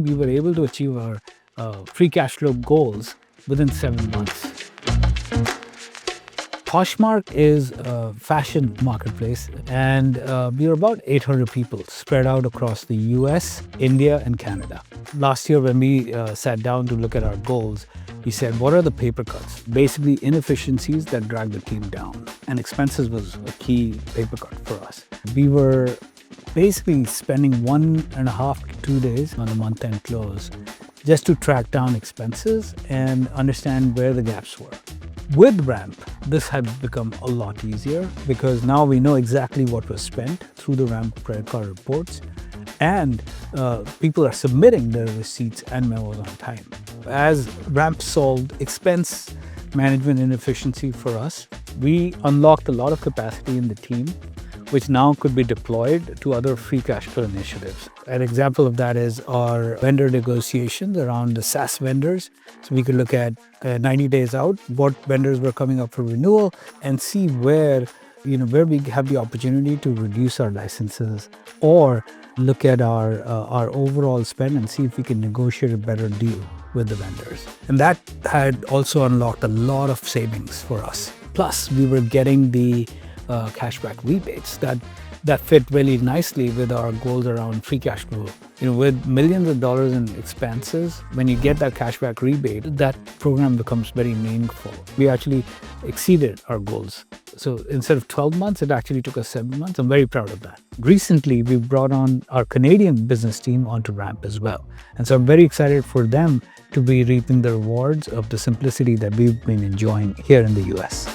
we were able to achieve our free cash flow goals within 7 months. Poshmark is a fashion marketplace, and we are about 800 people spread out across the US, India, and Canada. Last year, when we sat down to look at our goals, we said, what are the paper cuts? Basically, inefficiencies that drag the team down. And expenses was a key paper cut for us. We were basically spending 1.5 to 2 days on a month-end close just to track down expenses and understand where the gaps were. With Ramp, this had become a lot easier because now we know exactly what was spent through the Ramp credit card reports, and people are submitting their receipts and memos on time. As Ramp solved expense management inefficiency for us, we unlocked a lot of capacity in the team, which now could be deployed to other free cash flow initiatives. An example of that is our vendor negotiations around the SaaS vendors. So we could look at 90 days out, what vendors were coming up for renewal, and see where we have the opportunity to reduce our licenses, or look at our overall spend and see if we can negotiate a better deal with the vendors. And that had also unlocked a lot of savings for us. Plus, we were getting the cashback rebates that fit really nicely with our goals around free cash flow. With millions of dollars in expenses, when you get that cashback rebate, that program becomes very meaningful. We actually exceeded our goals. So instead of 12 months, it actually took us 7 months. I'm very proud of that. Recently, we brought on our Canadian business team onto Ramp as well. And so I'm very excited for them to be reaping the rewards of the simplicity that we've been enjoying here in the US.